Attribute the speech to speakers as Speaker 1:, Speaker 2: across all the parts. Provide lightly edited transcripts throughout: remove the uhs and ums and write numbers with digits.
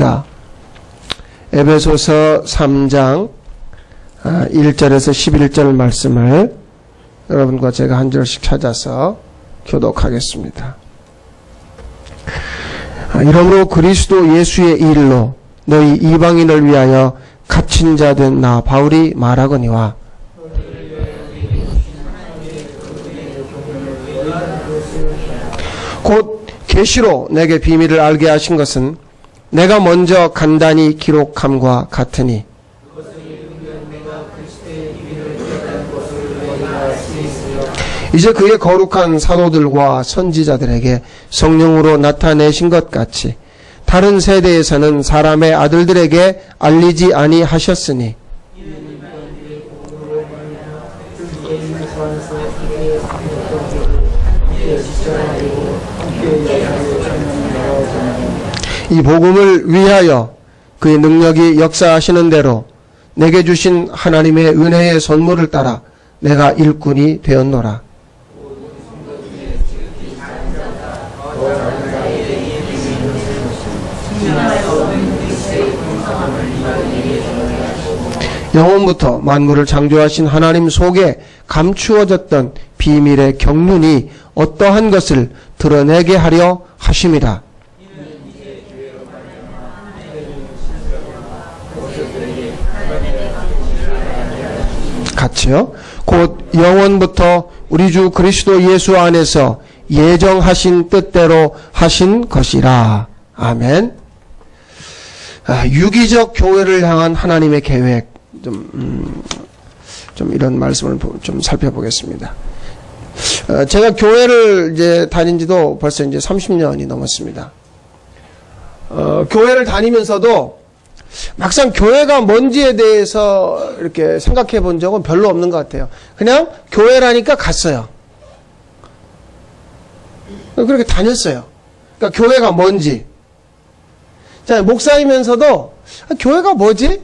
Speaker 1: 하겠습니다. 에베소서 3장 1절에서 11절 말씀을 여러분과 제가 한 절씩 찾아서 교독하겠습니다. 이러므로 그리스도 예수의 일로 너희 이방인을 위하여 갇힌 자 된 나 바울이 말하거니와 곧 계시로 내게 비밀을 알게 하신 것은 내가 먼저 간단히 기록함과 같으니 이제 그의 거룩한 사도들과 선지자들에게 성령으로 나타내신 것 같이 다른 세대에서는 사람의 아들들에게 알리지 아니하셨으니 이 복음을 위하여 그의 능력이 역사하시는 대로 내게 주신 하나님의 은혜의 선물을 따라 내가 일꾼이 되었노라. 영원부터 만물을 창조하신 하나님 속에 감추어졌던 비밀의 경륜이 어떠한 것을 드러내게 하려 하심이라. 같이요. 곧 영원부터 우리 주 그리스도 예수 안에서 예정하신 뜻대로 하신 것이라. 아멘. 유기적 교회를 향한 하나님의 계획 좀 이런 말씀을 좀 살펴보겠습니다. 제가 교회를 이제 다닌 지도 벌써 이제 30년이 넘었습니다. 교회를 다니면서도 막상 교회가 뭔지에 대해서 이렇게 생각해 본 적은 별로 없는 것 같아요. 그냥 교회라니까 갔어요. 그렇게 다녔어요. 그러니까 교회가 뭔지. 자, 목사이면서도 교회가 뭐지?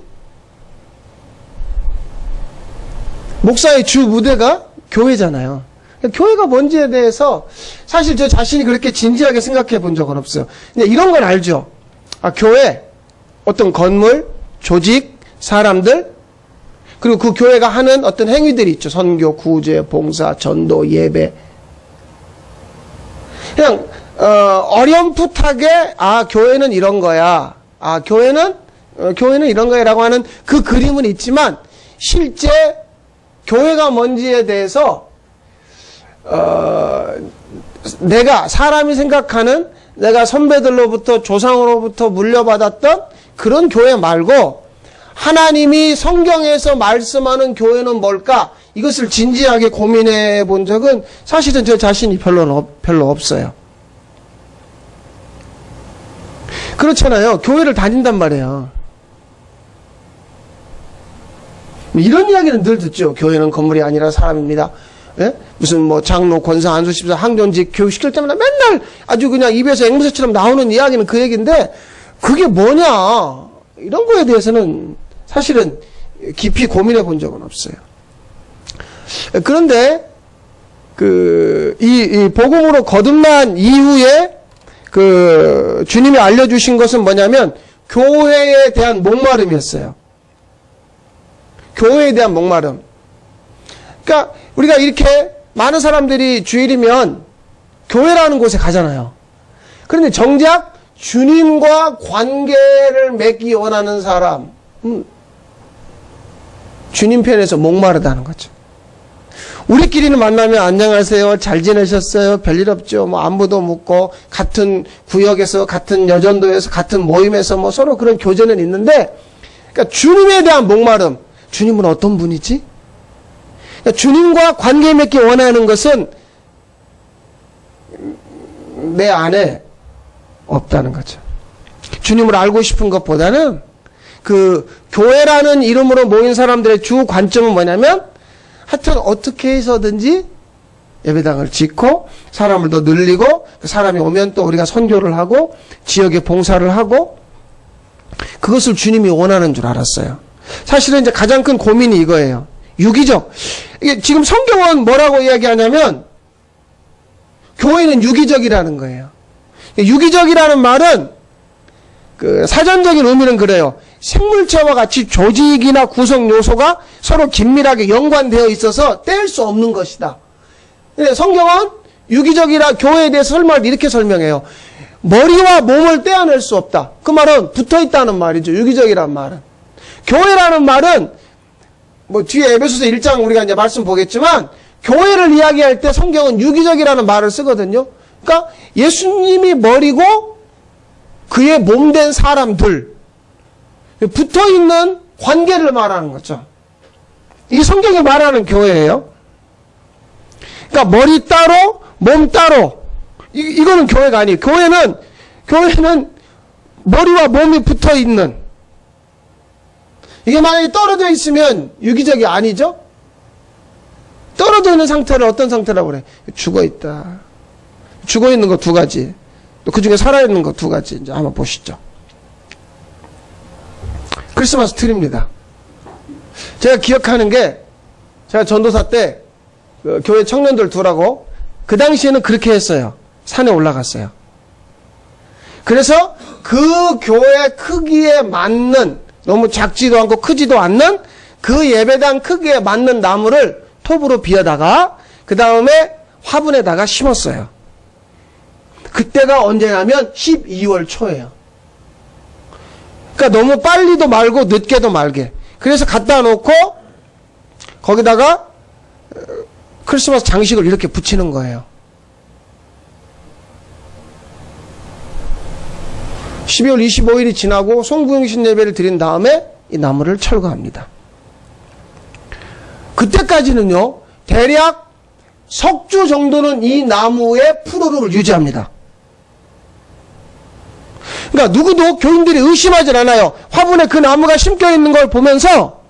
Speaker 1: 목사의 주 무대가 교회잖아요. 그러니까 교회가 뭔지에 대해서 사실 저 자신이 그렇게 진지하게 생각해 본 적은 없어요. 근데 이런 건 알죠. 교회, 어떤 건물, 조직, 사람들, 그리고 그 교회가 하는 어떤 행위들이 있죠. 선교, 구제, 봉사, 전도, 예배. 그냥 어렴풋하게 교회는 이런 거야. 교회는 이런 거야라고 하는 그 그림은 있지만 실제 교회가 뭔지에 대해서 내가 사람이 생각하는 내가 선배들로부터 조상으로부터 물려받았던 그런 교회 말고 하나님이 성경에서 말씀하는 교회는 뭘까? 이것을 진지하게 고민해 본 적은 사실은 저 자신이 별로 없어요. 그렇잖아요. 교회를 다닌단 말이에요. 이런 이야기는 늘 듣죠. 교회는 건물이 아니라 사람입니다. 예? 무슨 뭐 장로, 권사, 안수집사, 항존직 교육시킬 때마다 맨날 아주 그냥 입에서 앵무새처럼 나오는 이야기는 그 얘기인데 그게 뭐냐 이런 거에 대해서는 사실은 깊이 고민해 본 적은 없어요. 그런데 이 복음으로 거듭난 이후에 주님이 알려주신 것은 뭐냐면 교회에 대한 목마름이었어요. 교회에 대한 목마름. 그러니까 우리가 이렇게 많은 사람들이 주일이면 교회라는 곳에 가잖아요. 그런데 정작 주님과 관계를 맺기 원하는 사람, 주님 편에서 목마르다는 거죠. 우리끼리는 만나면 안녕하세요, 잘 지내셨어요, 별일 없죠, 뭐 안부도 묻고 같은 구역에서 같은 여전도에서 같은 모임에서 뭐 서로 그런 교제는 있는데, 그러니까 주님에 대한 목마름, 주님은 어떤 분이지? 그러니까 주님과 관계 맺기 원하는 것은 내 안에 없다는 거죠. 주님을 알고 싶은 것보다는 그 교회라는 이름으로 모인 사람들의 주 관점은 뭐냐면 하여튼 어떻게 해서든지 예배당을 짓고 사람을 더 늘리고 사람이 오면 또 우리가 선교를 하고 지역에 봉사를 하고 그것을 주님이 원하는 줄 알았어요. 사실은 이제 가장 큰 고민이 이거예요. 유기적. 이게 지금 성경은 뭐라고 이야기하냐면 교회는 유기적이라는 거예요. 유기적이라는 말은 그 사전적인 의미는 그래요. 생물체와 같이 조직이나 구성 요소가 서로 긴밀하게 연관되어 있어서 뗄 수 없는 것이다. 근데 성경은 유기적이라 교회에 대해서 설명을 이렇게 설명해요. 머리와 몸을 떼어낼 수 없다. 그 말은 붙어 있다는 말이죠. 유기적이란 말은. 교회라는 말은 뭐 뒤에 에베소서 1장 우리가 이제 말씀 보겠지만 교회를 이야기할 때 성경은 유기적이라는 말을 쓰거든요. 그러니까 예수님이 머리고 그의 몸된 사람들 붙어 있는 관계를 말하는 거죠. 이게 성경이 말하는 교회예요. 그러니까 머리 따로 몸 따로 이거는 교회가 아니에요. 교회는 머리와 몸이 붙어 있는, 이게 만약에 떨어져 있으면 유기적이 아니죠? 떨어져 있는 상태를 어떤 상태라고 그래? 죽어 있다. 죽어 있는 거 두 가지. 또 그 중에 살아있는 거 두 가지. 이제 한번 보시죠. 크리스마스 트리입니다. 제가 기억하는 게, 제가 전도사 때, 그 교회 청년들 두라고, 그 당시에는 그렇게 했어요. 산에 올라갔어요. 그래서 그 교회 크기에 맞는, 너무 작지도 않고 크지도 않는 그 예배당 크기에 맞는 나무를 톱으로 비어다가 그 다음에 화분에다가 심었어요. 그때가 언제냐면 12월 초예요. 그러니까 너무 빨리도 말고 늦게도 말게. 그래서 갖다 놓고 거기다가 크리스마스 장식을 이렇게 붙이는 거예요. 12월 25일이 지나고 송구영신 예배를 드린 다음에 이 나무를 철거합니다. 그때까지는요, 대략 석 주 정도는 이 나무의 푸르름을 유지합니다. 그러니까 누구도 교인들이 의심하지 않아요. 화분에 그 나무가 심겨 있는 걸 보면서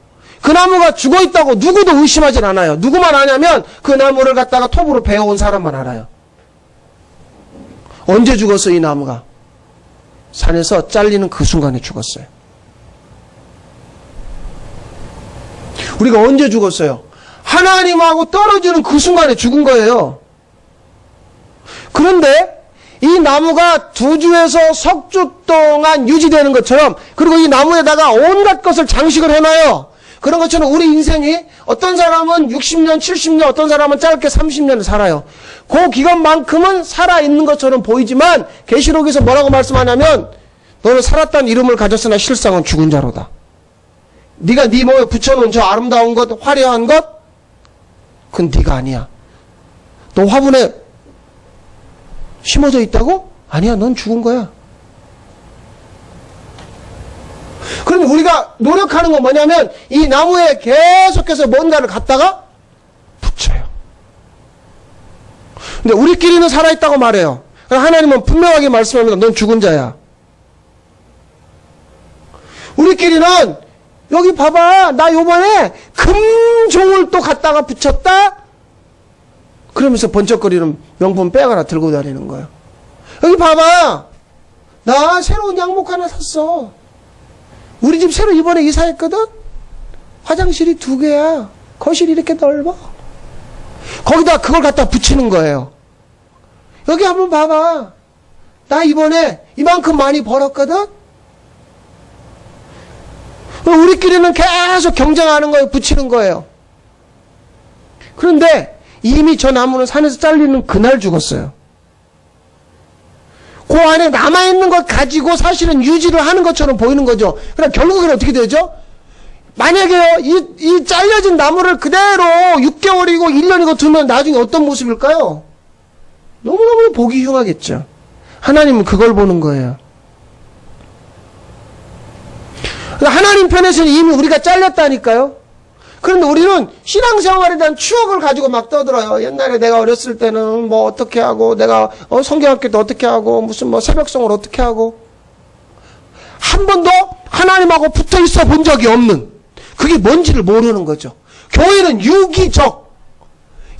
Speaker 1: 그 나무가 죽어 있다고 누구도 의심하지 않아요. 누구만 아냐면 그 나무를 갖다가 톱으로 베어온 사람만 알아요. 언제 죽었어, 이 나무가? 산에서 잘리는 그 순간에 죽었어요. 우리가 언제 죽었어요? 하나님하고 떨어지는 그 순간에 죽은 거예요. 그런데 이 나무가 2주에서 석 주 동안 유지되는 것처럼, 그리고 이 나무에다가 온갖 것을 장식을 해놔요. 그런 것처럼 우리 인생이 어떤 사람은 60년, 70년, 어떤 사람은 짧게 30년을 살아요. 그 기간만큼은 살아있는 것처럼 보이지만 계시록에서 뭐라고 말씀하냐면 너는 살았다는 이름을 가졌으나 실상은 죽은 자로다. 네가 네 몸에 붙여놓은 저 아름다운 것, 화려한 것, 그건 네가 아니야. 너 화분에 심어져 있다고? 아니야, 넌 죽은 거야. 그럼 우리가 노력하는 건 뭐냐면 이 나무에 계속해서 뭔가를 갖다가 붙여요. 근데 우리끼리는 살아있다고 말해요. 하나님은 분명하게 말씀합니다. 넌 죽은 자야. 우리끼리는 여기 봐봐, 나 요번에 금종을 또 갖다가 붙였다? 그러면서 번쩍거리는 명품 백 하나 들고 다니는 거예요. 여기 봐봐, 나 새로운 양복 하나 샀어. 우리 집 새로 이번에 이사했거든? 화장실이 2개야. 거실이 이렇게 넓어. 거기다 그걸 갖다 붙이는 거예요. 여기 한번 봐봐, 나 이번에 이만큼 많이 벌었거든? 우리끼리는 계속 경쟁하는 거예요. 붙이는 거예요. 그런데 이미 저 나무는 산에서 잘리는 그날 죽었어요. 그 안에 남아있는 것 가지고 사실은 유지를 하는 것처럼 보이는 거죠. 그럼 결국은 어떻게 되죠? 만약에 이 잘려진 나무를 그대로 6개월이고 1년이고 두면 나중에 어떤 모습일까요? 너무너무 보기 흉하겠죠. 하나님은 그걸 보는 거예요. 하나님 편에서는 이미 우리가 잘렸다니까요. 그런데 우리는 신앙생활에 대한 추억을 가지고 막 떠들어요. 옛날에 내가 어렸을 때는 뭐 어떻게 하고, 내가 성경학교 때 어떻게 하고, 무슨 뭐 새벽송을 어떻게 하고. 한 번도 하나님하고 붙어 있어 본 적이 없는, 그게 뭔지를 모르는 거죠. 교회는 유기적,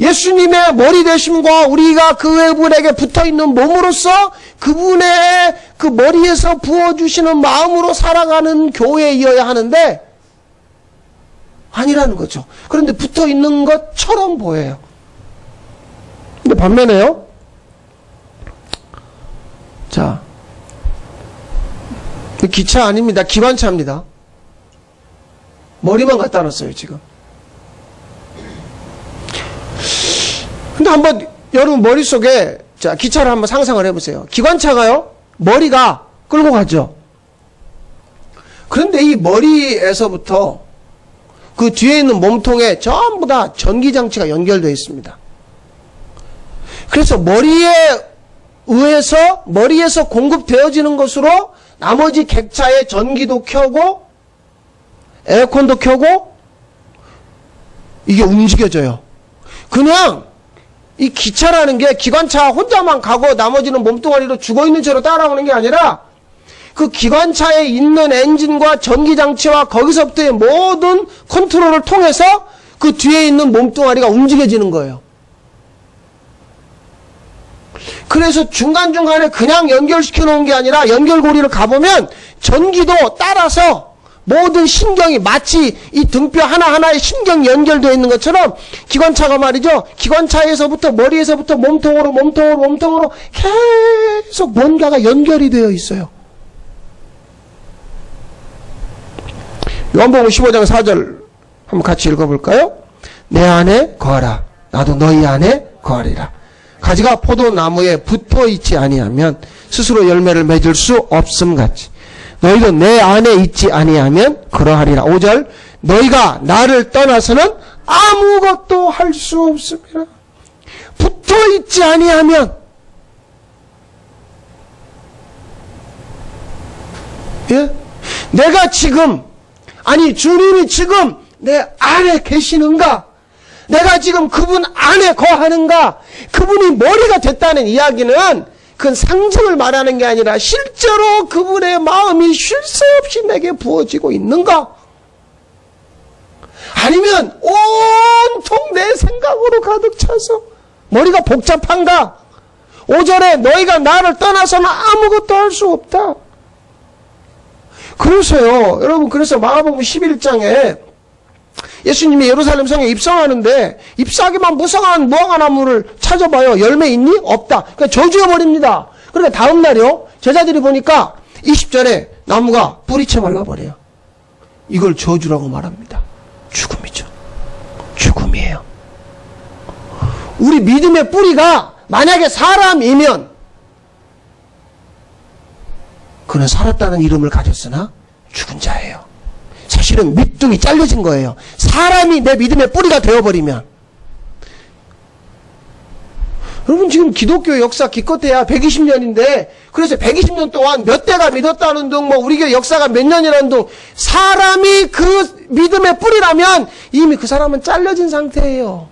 Speaker 1: 예수님의 머리 되심과 우리가 그분에게 붙어있는 몸으로서 그분의 그 머리에서 부어주시는 마음으로 살아가는 교회이어야 하는데 아니라는 거죠. 그런데 붙어있는 것처럼 보여요. 근데 반면에요, 자, 기차 아닙니다. 기관차입니다. 머리만 갖다 놨어요, 지금. 근데 한번 여러분 머릿속에 자, 기차를 한번 상상을 해보세요. 기관차가요, 머리가 끌고 가죠. 그런데 이 머리에서부터 그 뒤에 있는 몸통에 전부 다 전기장치가 연결되어 있습니다. 그래서 머리에서 공급되어지는 것으로 나머지 객차의 전기도 켜고 에어컨도 켜고 이게 움직여져요. 그냥 이 기차라는 게 기관차 혼자만 가고 나머지는 몸뚱아리로 죽어있는 채로 따라오는 게 아니라 그 기관차에 있는 엔진과 전기장치와 거기서부터의 모든 컨트롤을 통해서 그 뒤에 있는 몸뚱아리가 움직여지는 거예요. 그래서 중간중간에 그냥 연결시켜 놓은 게 아니라 연결고리를 가보면 전기도 따라서 모든 신경이 마치 이 등뼈 하나하나에 신경이 연결되어 있는 것처럼 기관차가 말이죠. 기관차에서부터 머리에서부터 몸통으로 계속 뭔가가 연결이 되어 있어요. 요한복음 15장 4절 한번 같이 읽어볼까요? 내 안에 거하라. 나도 너희 안에 거하리라. 가지가 포도나무에 붙어있지 아니하면 스스로 열매를 맺을 수 없음같이 너희도 내 안에 있지 아니하면 그러하리라. 5절 너희가 나를 떠나서는 아무것도 할 수 없습니다. 붙어있지 아니하면 예? 내가 지금 아니 주님이 지금 내 안에 계시는가? 내가 지금 그분 안에 거하는가? 그분이 머리가 됐다는 이야기는 그건 상징을 말하는 게 아니라 실제로 그분의 마음이 쉴 새 없이 내게 부어지고 있는가? 아니면 온통 내 생각으로 가득 차서 머리가 복잡한가? 5절에 너희가 나를 떠나서는 아무것도 할 수 없다. 그래서요, 여러분, 그래서 마가복음 11장에 예수님이 예루살렘 성에 입성하는데 잎사귀만 무성한 무화과나무를 찾아봐요. 열매 있니? 없다. 그러니까 저주해버립니다. 그러니까 다음날이요, 제자들이 보니까 20절에 나무가 뿌리채 말라버려요. 이걸 저주라고 말합니다. 죽음이죠. 죽음이에요. 우리 믿음의 뿌리가 만약에 사람이면 그는 살았다는 이름을 가졌으나 죽은 자예요. 사실은 밑둥이 잘려진 거예요. 사람이 내 믿음의 뿌리가 되어버리면. 여러분 지금 기독교 역사 기껏해야 120년인데 그래서 120년 동안 몇 대가 믿었다는 둥 뭐 우리 교회 역사가 몇 년이라는 둥 사람이 그 믿음의 뿌리라면 이미 그 사람은 잘려진 상태예요.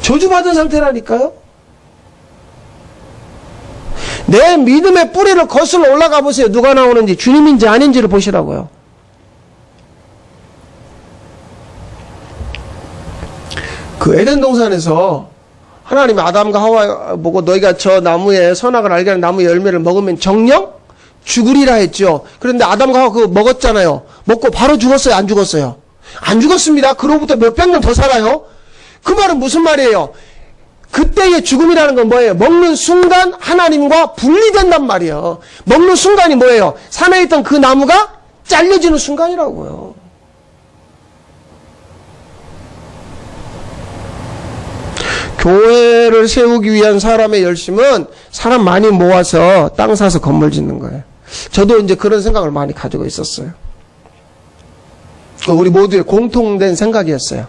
Speaker 1: 저주받은 상태라니까요. 내 믿음의 뿌리를 거슬러 올라가 보세요. 누가 나오는지 주님인지 아닌지를 보시라고요. 그 에덴 동산에서 하나님이 아담과 하와 보고 너희가 저 나무의 선악을 알게 하는 나무의 열매를 먹으면 정령 죽으리라 했죠. 그런데 아담과 하와 그거 먹었잖아요. 먹고 바로 죽었어요? 안 죽었어요? 안 죽었습니다. 그로부터 몇백 년 더 살아요. 그 말은 무슨 말이에요? 그때의 죽음이라는 건 뭐예요? 먹는 순간 하나님과 분리된단 말이에요. 먹는 순간이 뭐예요? 산에 있던 그 나무가 잘려지는 순간이라고요. 교회를 세우기 위한 사람의 열심은 사람 많이 모아서 땅 사서 건물 짓는 거예요. 저도 이제 그런 생각을 많이 가지고 있었어요. 우리 모두의 공통된 생각이었어요.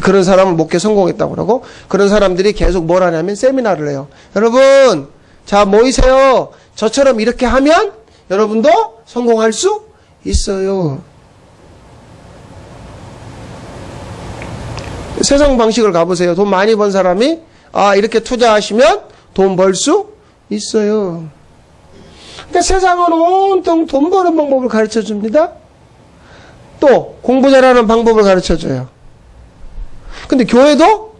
Speaker 1: 그런 사람은 목회 성공했다고 그러고 그런 사람들이 계속 뭘 하냐면 세미나를 해요. 여러분 자 모이세요. 저처럼 이렇게 하면 여러분도 성공할 수 있어요. 세상 방식을 가보세요. 돈 많이 번 사람이 이렇게 투자하시면 돈 벌 수 있어요. 그러니까 세상은 온통 돈 버는 방법을 가르쳐 줍니다. 또 공부 잘하는 방법을 가르쳐 줘요. 근데 교회도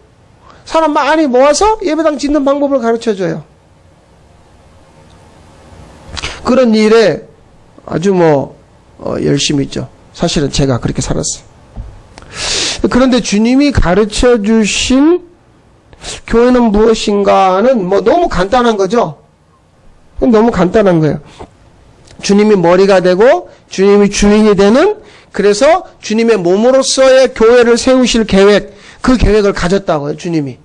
Speaker 1: 사람 많이 모아서 예배당 짓는 방법을 가르쳐줘요. 그런 일에 아주 열심히 있죠. 사실은 제가 그렇게 살았어요. 그런데 주님이 가르쳐주신 교회는 무엇인가는 너무 간단한 거죠. 너무 간단한 거예요. 주님이 머리가 되고 주님이 주인이 되는, 그래서 주님의 몸으로서의 교회를 세우실 계획, 그 계획을 가졌다고요, 주님이.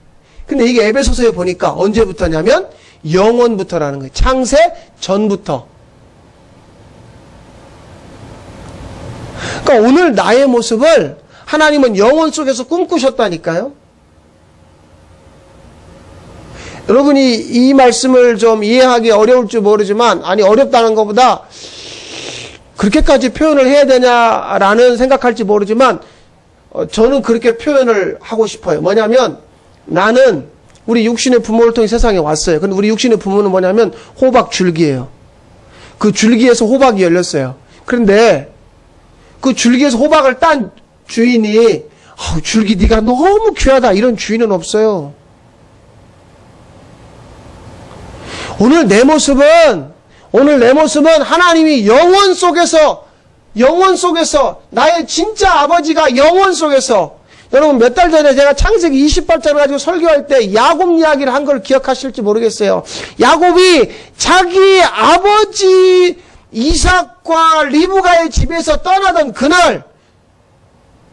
Speaker 1: 근데 이게 에베소서에 보니까 언제부터냐면 영원부터라는 거예요. 창세 전부터. 그러니까 오늘 나의 모습을 하나님은 영원 속에서 꿈꾸셨다니까요. 여러분이 이 말씀을 좀 이해하기 어려울지 모르지만, 아니 어렵다는 것보다 그렇게까지 표현을 해야 되냐라는 생각할지 모르지만, 저는 그렇게 표현을 하고 싶어요. 뭐냐면, 나는 우리 육신의 부모를 통해 세상에 왔어요. 근데 우리 육신의 부모는 뭐냐면 호박 줄기예요. 그 줄기에서 호박이 열렸어요. 그런데 그 줄기에서 호박을 딴 주인이 줄기 네가 너무 귀하다, 이런 주인은 없어요. 오늘 내 모습은 하나님이 영원 속에서 나의 진짜 아버지가 영원 속에서, 여러분 몇 달 전에 제가 창세기 28장을 가지고 설교할 때 야곱 이야기를 한 걸 기억하실지 모르겠어요. 야곱이 자기 아버지 이삭과 리브가의 집에서 떠나던 그날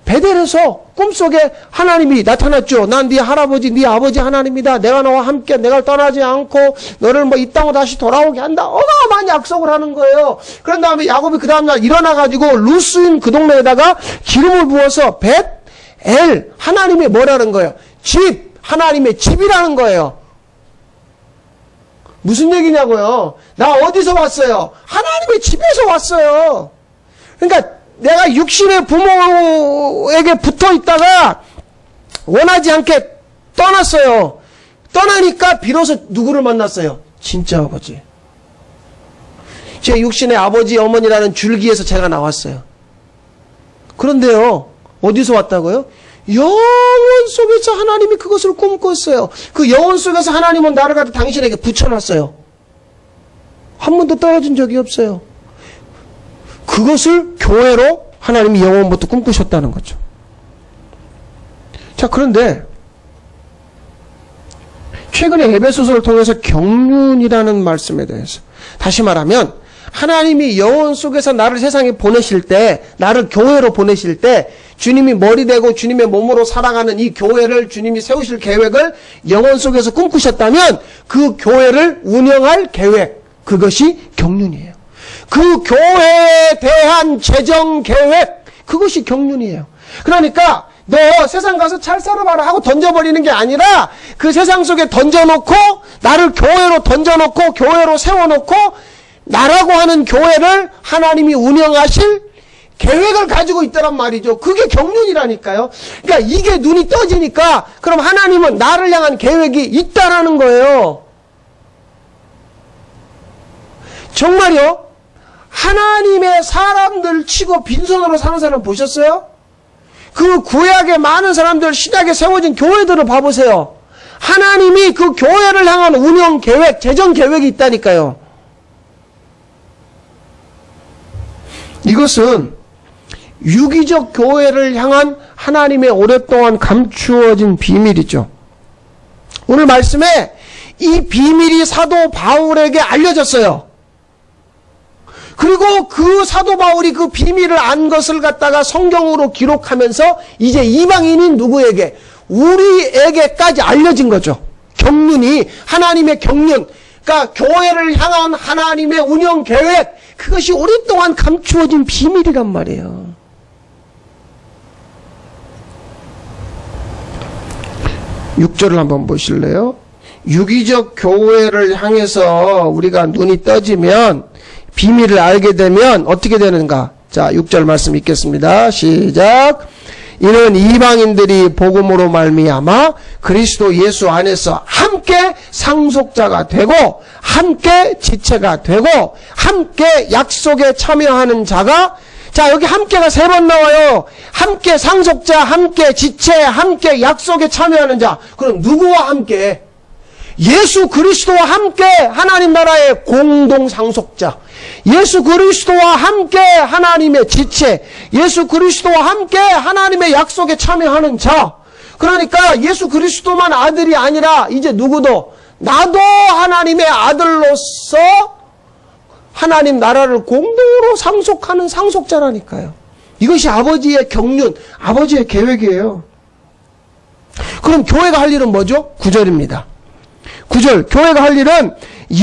Speaker 1: 베델에서 꿈속에 하나님이 나타났죠. 난 네 할아버지, 네 아버지 하나님이다. 내가 너와 함께, 내가 떠나지 않고 너를 이 땅으로 다시 돌아오게 한다. 어마어마한 약속을 하는 거예요. 그런 다음에 야곱이 그 다음날 일어나가지고 루스인 그 동네에다가 기름을 부어서 벳엘, 하나님의 뭐라는 거예요? 집, 하나님의 집이라는 거예요. 무슨 얘기냐고요? 나 어디서 왔어요? 하나님의 집에서 왔어요. 그러니까 내가 육신의 부모에게 붙어 있다가 원하지 않게 떠났어요. 떠나니까 비로소 누구를 만났어요? 진짜 아버지. 제 육신의 아버지, 어머니라는 줄기에서 제가 나왔어요. 그런데요, 어디서 왔다고요? 영원 속에서 하나님이 그것을 꿈꿨어요. 그 영원 속에서 하나님은 나를 갖다 당신에게 붙여놨어요. 한 번도 떨어진 적이 없어요. 그것을 교회로 하나님이 영원부터 꿈꾸셨다는 거죠. 자, 그런데 최근에 에베소서를 통해서 경륜이라는 말씀에 대해서, 다시 말하면 하나님이 영원 속에서 나를 세상에 보내실 때, 나를 교회로 보내실 때 주님이 머리 되고 주님의 몸으로 살아가는 이 교회를 주님이 세우실 계획을 영원 속에서 꿈꾸셨다면 그 교회를 운영할 계획, 그것이 경륜이에요. 그 교회에 대한 재정 계획, 그것이 경륜이에요. 그러니까 너 세상 가서 잘 살아봐라 하고 던져버리는 게 아니라 그 세상 속에 던져놓고, 나를 교회로 던져놓고 교회로 세워놓고 나라고 하는 교회를 하나님이 운영하실 계획을 가지고 있다란 말이죠. 그게 경륜이라니까요. 그러니까 이게 눈이 떠지니까 그럼 하나님은 나를 향한 계획이 있다라는 거예요. 정말요? 하나님의 사람들 치고 빈손으로 사는 사람 보셨어요? 그 구약의 많은 사람들, 신약에 세워진 교회들을 봐보세요. 하나님이 그 교회를 향한 운영 계획, 재정 계획이 있다니까요. 이것은 유기적 교회를 향한 하나님의 오랫동안 감추어진 비밀이죠. 오늘 말씀에 이 비밀이 사도 바울에게 알려졌어요. 그리고 그 사도 바울이 그 비밀을 안 것을 갖다가 성경으로 기록하면서 이제 이방인인 누구에게? 우리에게까지 알려진 거죠. 경륜이, 하나님의 경륜, 그러니까 교회를 향한 하나님의 운영 계획, 그것이 오랫동안 감추어진 비밀이란 말이에요. (6절을) 한번 보실래요? 유기적 교회를 향해서 우리가 눈이 떠지면, 비밀을 알게 되면 어떻게 되는가? 자, 6절 말씀 읽겠습니다. 시작. 이는 이방인들이 복음으로 말미암아 그리스도 예수 안에서 함께 상속자가 되고 함께 지체가 되고 함께 약속에 참여하는 자가, 자, 여기 함께가 3번 나와요. 함께 상속자, 함께 지체, 함께 약속에 참여하는 자. 그럼 누구와 함께? 예수 그리스도와 함께 하나님 나라의 공동 상속자, 예수 그리스도와 함께 하나님의 지체, 예수 그리스도와 함께 하나님의 약속에 참여하는 자. 그러니까 예수 그리스도만 아들이 아니라 이제 누구도, 나도 하나님의 아들로서 하나님 나라를 공동으로 상속하는 상속자라니까요. 이것이 아버지의 경륜, 아버지의 계획이에요. 그럼 교회가 할 일은 뭐죠? 9절입니다. 9절, 교회가 할 일은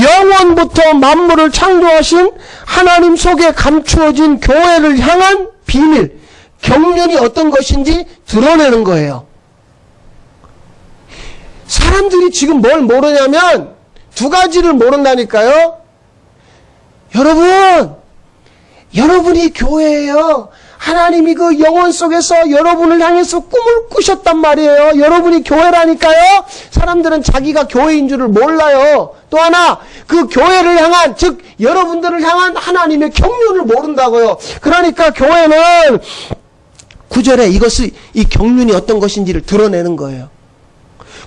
Speaker 1: 영원부터 만물을 창조하신 하나님 속에 감추어진 교회를 향한 비밀, 경륜이 어떤 것인지 드러내는 거예요. 사람들이 지금 뭘 모르냐면 두 가지를 모른다니까요. 여러분이 교회예요. 하나님이 그 영혼 속에서 여러분을 향해서 꿈을 꾸셨단 말이에요. 여러분이 교회라니까요. 사람들은 자기가 교회인 줄을 몰라요. 또 하나, 그 교회를 향한, 즉 여러분들을 향한 하나님의 경륜을 모른다고요. 그러니까 교회는 9절에 이 경륜이 어떤 것인지를 드러내는 거예요.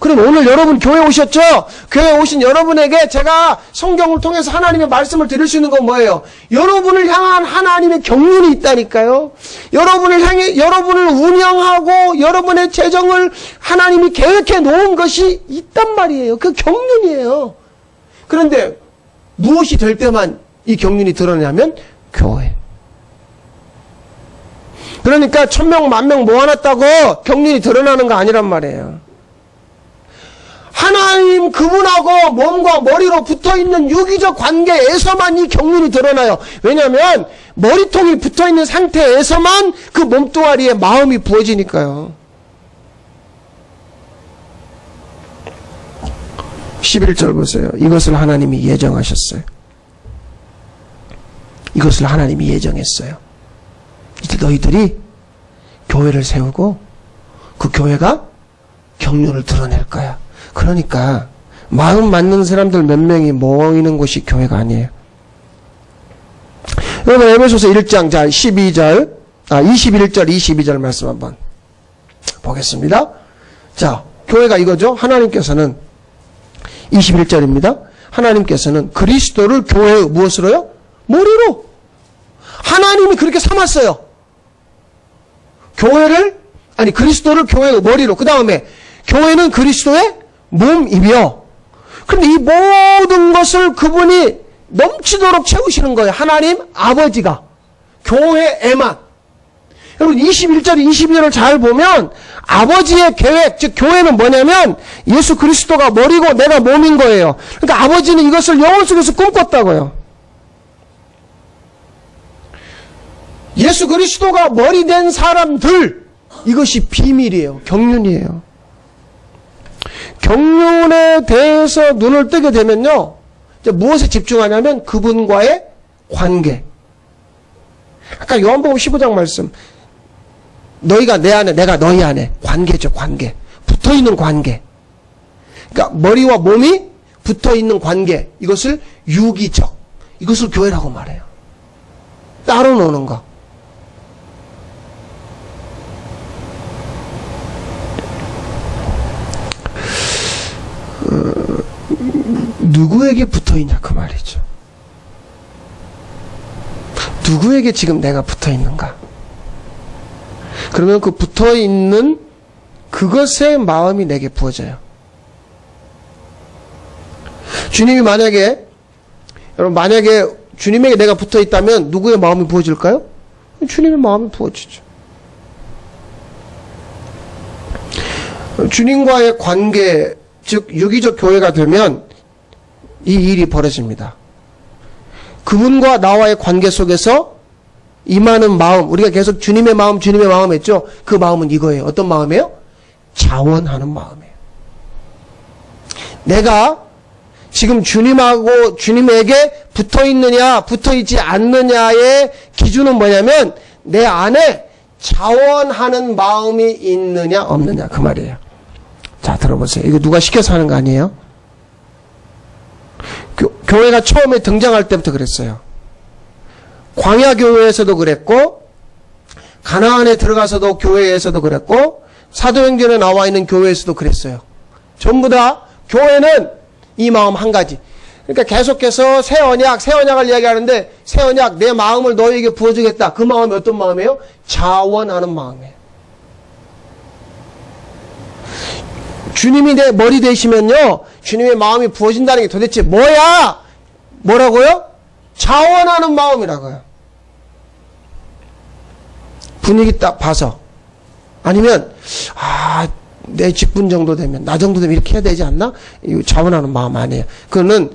Speaker 1: 그럼 오늘 여러분 교회 오셨죠? 교회 오신 여러분에게 제가 성경을 통해서 하나님의 말씀을 드릴 수 있는 건 뭐예요? 여러분을 향한 하나님의 경륜이 있다니까요. 여러분을 운영하고 여러분의 재정을 하나님이 계획해 놓은 것이 있단 말이에요. 그 경륜이에요. 그런데 무엇이 될 때만 이 경륜이 드러나냐면 교회. 그러니까 1000명, 10,000명 모아놨다고 경륜이 드러나는 거 아니란 말이에요. 하나님 그분하고 몸과 머리로 붙어있는 유기적 관계에서만 이 경륜이 드러나요. 왜냐하면 머리통이 붙어있는 상태에서만 그 몸뚱아리에 마음이 부어지니까요. 11절 보세요. 이것을 하나님이 예정하셨어요. 이것을 하나님이 예정했어요. 이제 너희들이 교회를 세우고 그 교회가 경륜을 드러낼 거야. 그러니까 마음 맞는 사람들 몇 명이 모이는 곳이 교회가 아니에요. 여러분 에베소서 1장 자 21절 22절 말씀 한번 보겠습니다. 자, 교회가 이거죠. 하나님께서는 21절입니다. 하나님께서는 그리스도를 교회의 무엇으로요? 머리로. 하나님이 그렇게 삼았어요. 그리스도를 교회의 머리로. 그 다음에 교회는 그리스도의 몸이며. 그런데 이 모든 것을 그분이 넘치도록 채우시는 거예요. 하나님 아버지가. 교회에만. 여러분 21절, 22절을 잘 보면 아버지의 계획, 즉 교회는 뭐냐면 예수 그리스도가 머리고 내가 몸인 거예요. 그러니까 아버지는 이것을 영혼 속에서 꿈꿨다고요. 예수 그리스도가 머리 된 사람들, 이것이 비밀이에요. 경륜이에요. 경륜에 대해서 눈을 뜨게 되면요, 이제 무엇에 집중하냐면 그분과의 관계. 아까 요한복음 15장 말씀, 너희가 내 안에 내가 너희 안에, 관계죠. 관계. 붙어있는 관계. 그러니까 머리와 몸이 붙어있는 관계, 이것을 유기적, 이것을 교회라고 말해요. 따로 노는 거. 누구에게 붙어있냐 그 말이죠. 누구에게 지금 내가 붙어있는가? 그러면 그 붙어있는 그것의 마음이 내게 부어져요. 주님이 만약에 주님에게 내가 붙어있다면 누구의 마음이 부어질까요? 주님의 마음이 부어지죠. 주님과의 관계, 즉 유기적 교회가 되면 이 일이 벌어집니다. 그분과 나와의 관계 속에서 임하는 마음, 우리가 계속 주님의 마음 했죠? 그 마음은 이거예요. 어떤 마음이에요? 자원하는 마음이에요. 내가 지금 주님하고 주님에게 붙어있느냐 붙어있지 않느냐의 기준은 뭐냐면 내 안에 자원하는 마음이 있느냐 없느냐 그 말이에요. 자, 들어보세요. 이거 누가 시켜서 하는 거 아니에요? 교회가 처음에 등장할 때부터 그랬어요. 광야교회에서도 그랬고, 가나안에 들어가서도 교회에서도 그랬고, 사도행전에 나와 있는 교회에서도 그랬어요. 전부 다 교회는 이 마음 한 가지. 그러니까 계속해서 새 언약을 이야기하는데, 새 언약 내 마음을 너희에게 부어주겠다. 그 마음이 어떤 마음이에요? 자원하는 마음이에요. 주님이 내 머리 되시면요, 주님의 마음이 부어진다는 게 도대체 뭐야? 뭐라고요? 자원하는 마음이라고요. 분위기 딱 봐서. 아니면 내 직분 정도 되면, 나 정도 되면 이렇게 해야 되지 않나? 이거 자원하는 마음 아니에요. 그거는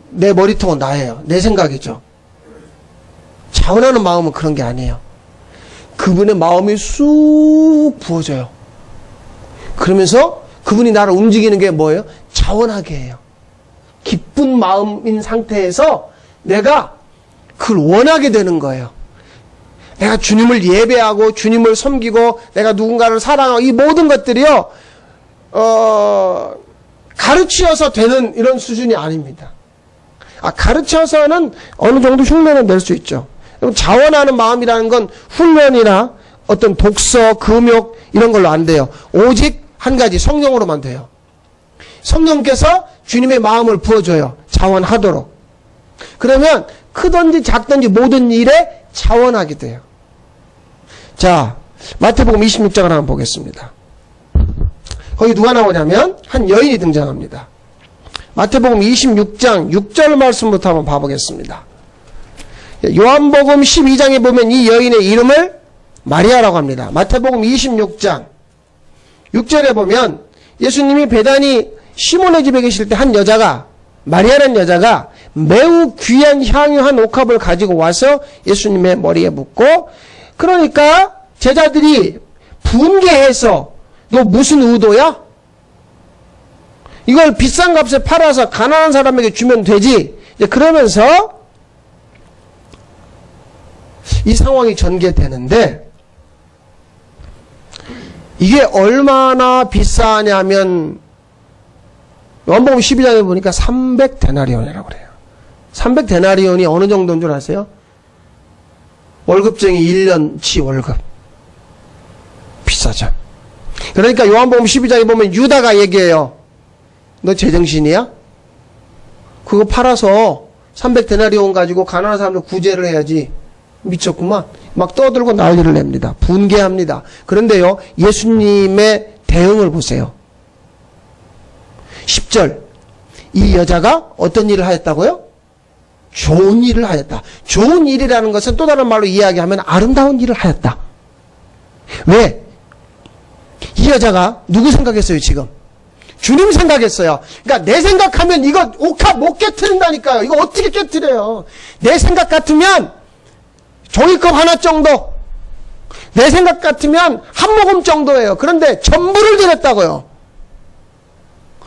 Speaker 1: 내 머리통은 나예요. 내 생각이죠. 자원하는 마음은 그런 게 아니에요. 그분의 마음이 쑥 부어져요. 그러면서 그분이 나를 움직이는 게 뭐예요? 자원하게 해요. 기쁜 마음인 상태에서 내가 그걸 원하게 되는 거예요. 내가 주님을 예배하고 주님을 섬기고 내가 누군가를 사랑하고 이 모든 것들이요 가르치어서 되는 이런 수준이 아닙니다. 가르쳐서는 어느 정도 흉내는 낼 수 있죠. 자원하는 마음이라는 건 훈련이나 어떤 독서, 금욕 이런 걸로 안 돼요. 오직 한 가지 성령으로만 돼요. 성령께서 주님의 마음을 부어줘요. 자원하도록. 그러면 크든지 작든지 모든 일에 자원하게 돼요. 자, 마태복음 26장을 한번 보겠습니다. 거기 누가 나오냐면 한 여인이 등장합니다. 마태복음 26장 6절 말씀부터 한번 봐보겠습니다. 요한복음 12장에 보면 이 여인의 이름을 마리아라고 합니다. 마태복음 26장 6절에 보면 예수님이 베다니 시몬의 집에 계실 때 한 여자가, 마리아라는 여자가 매우 귀한 향유한 옥합을 가지고 와서 예수님의 머리에 붓고, 그러니까 제자들이 분개해서 너 무슨 의도야? 이걸 비싼 값에 팔아서 가난한 사람에게 주면 되지. 이제 그러면서 이 상황이 전개되는데, 이게 얼마나 비싸냐면 요한복음 12장에 보니까 300데나리온이라고 그래요. 300데나리온이 어느 정도인 줄 아세요? 월급쟁이 1년치 월급. 비싸죠. 그러니까 요한복음 12장에 보면 유다가 얘기해요. 너 제정신이야? 그거 팔아서 300데나리온 가지고 가난한 사람들 구제를 해야지. 미쳤구만. 막 떠들고 난리를 냅니다. 분개합니다. 그런데요, 예수님의 대응을 보세요. 10절. 이 여자가 어떤 일을 하였다고요? 좋은 일을 하였다. 좋은 일이라는 것은 또 다른 말로 이야기하면 아름다운 일을 하였다. 왜? 이 여자가 누구 생각했어요, 지금? 주님 생각했어요. 그러니까 내 생각하면 이거 옥합 못 깨트린다니까요. 이거 어떻게 깨트려요? 내 생각 같으면 종이컵 하나 정도, 내 생각 같으면 한 모금 정도예요. 그런데 전부를 드렸다고요.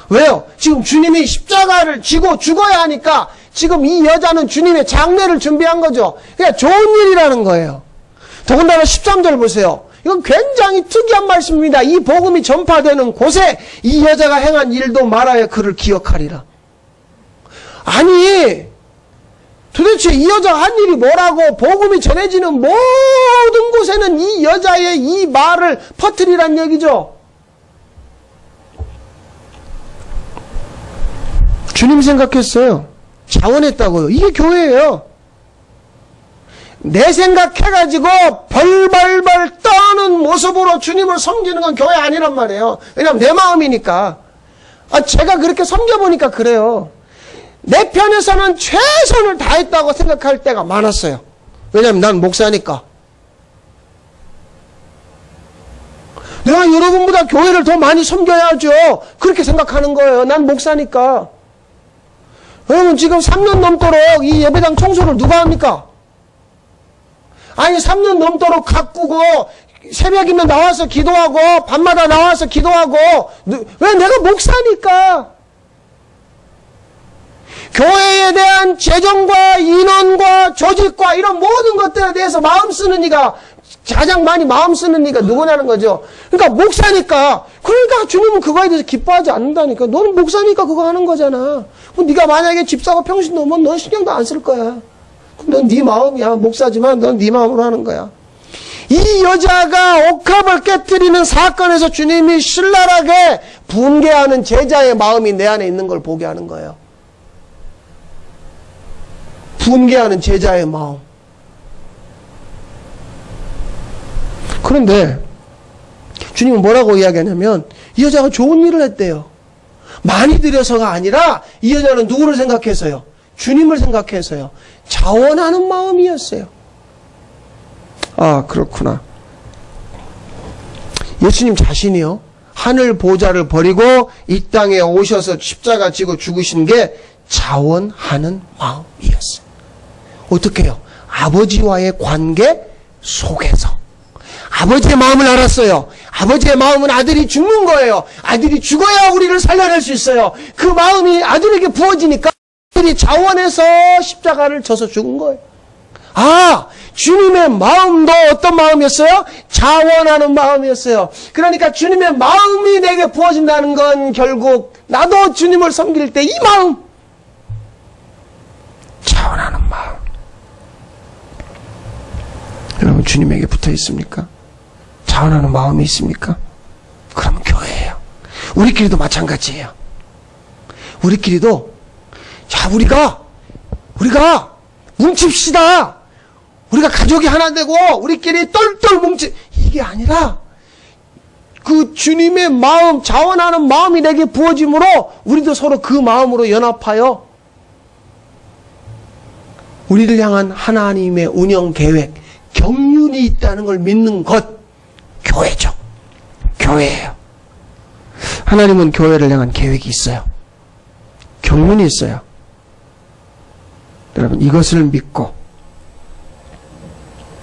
Speaker 1: 왜요? 지금 주님이 십자가를 지고 죽어야 하니까 지금 이 여자는 주님의 장례를 준비한 거죠. 그러니까 좋은 일이라는 거예요. 더군다나 13절 보세요. 이건 굉장히 특이한 말씀입니다. 이 복음이 전파되는 곳에 이 여자가 행한 일도 말하여 그를 기억하리라. 아니, 도대체 이 여자가 한 일이 뭐라고? 복음이 전해지는 모든 곳에는 이 여자의 이 말을 퍼뜨리란 얘기죠. 주님 생각했어요. 자원했다고요. 이게 교회예요. 내 생각해가지고 벌벌벌 떠는 모습으로 주님을 섬기는 건 교회 아니란 말이에요. 왜냐하면 내 마음이니까. 제가 그렇게 섬겨보니까 그래요. 내 편에서는 최선을 다했다고 생각할 때가 많았어요. 왜냐하면 난 목사니까. 내가 여러분보다 교회를 더 많이 섬겨야죠. 그렇게 생각하는 거예요. 난 목사니까. 여러분 지금 3년 넘도록 이 예배당 청소를 누가 합니까? 아니 3년 넘도록 가꾸고 새벽이면 나와서 기도하고 밤마다 나와서 기도하고 왜? 내가 목사니까. 교회에 대한 재정과 인원과 조직과 이런 모든 것들에 대해서 마음 쓰는 이가, 가장 많이 마음 쓰는 이가 누구냐는 거죠. 그러니까 목사니까. 그러니까 주님은 그거에 대해서 기뻐하지 않는다니까. 너는 목사니까 그거 하는 거잖아. 그럼 네가 만약에 집사가 평신 넘으면 넌 신경도 안 쓸 거야. 넌 네 마음이야. 목사지만 넌 네 마음으로 하는 거야. 이 여자가 옥합을 깨뜨리는 사건에서 주님이 신랄하게 분개하는 제자의 마음이 내 안에 있는 걸 보게 하는 거예요. 분개하는 제자의 마음. 그런데 주님은 뭐라고 이야기하냐면 이 여자가 좋은 일을 했대요. 많이 드려서가 아니라 이 여자는 누구를 생각해서요? 주님을 생각해서요. 자원하는 마음이었어요. 아, 그렇구나. 예수님 자신이요. 하늘 보좌를 버리고 이 땅에 오셔서 십자가 지고 죽으신 게 자원하는 마음이었어요. 어떻게 해요? 아버지와의 관계 속에서. 아버지의 마음을 알았어요. 아버지의 마음은 아들이 죽는 거예요. 아들이 죽어야 우리를 살려낼 수 있어요. 그 마음이 아들에게 부어지니까 아들이 자원해서 십자가를 져서 죽은 거예요. 아, 주님의 마음도 어떤 마음이었어요? 자원하는 마음이었어요. 그러니까 주님의 마음이 내게 부어진다는 건 결국 나도 주님을 섬길 때 이 마음, 자원하는 마음. 여러분, 주님에게 붙어 있습니까? 자원하는 마음이 있습니까? 그러면 교회예요. 우리끼리도 마찬가지예요. 우리끼리도, 자, 우리가 뭉칩시다. 우리가 가족이 하나 되고 우리끼리 똘똘 이게 아니라 그 주님의 마음, 자원하는 마음이 내게 부어짐으로 우리도 서로 그 마음으로 연합하여 우리를 향한 하나님의 운영 계획, 경륜이 있다는 걸 믿는 것, 교회죠. 교회예요. 하나님은 교회를 향한 계획이 있어요. 경륜이 있어요. 여러분, 이것을 믿고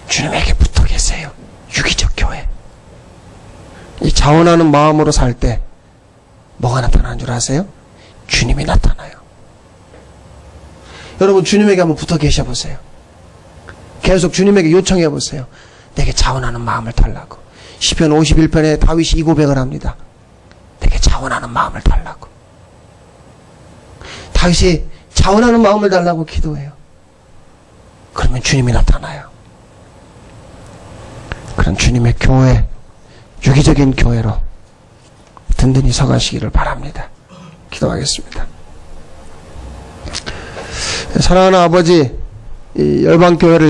Speaker 1: 주님에게 붙어 계세요. 유기적 교회. 이 자원하는 마음으로 살 때 뭐가 나타나는 줄 아세요? 주님이 나타나요. 여러분, 주님에게 한번 붙어 계셔 보세요. 계속 주님에게 요청해 보세요. 내게 자원하는 마음을 달라고. 시편 51편에 다윗이 이 고백을 합니다. 내게 자원하는 마음을 달라고. 다윗이 자원하는 마음을 달라고 기도해요. 그러면 주님이 나타나요. 그런 주님의 교회, 유기적인 교회로 든든히 서가시기를 바랍니다. 기도하겠습니다. 사랑하는 아버지, 이 열방교회를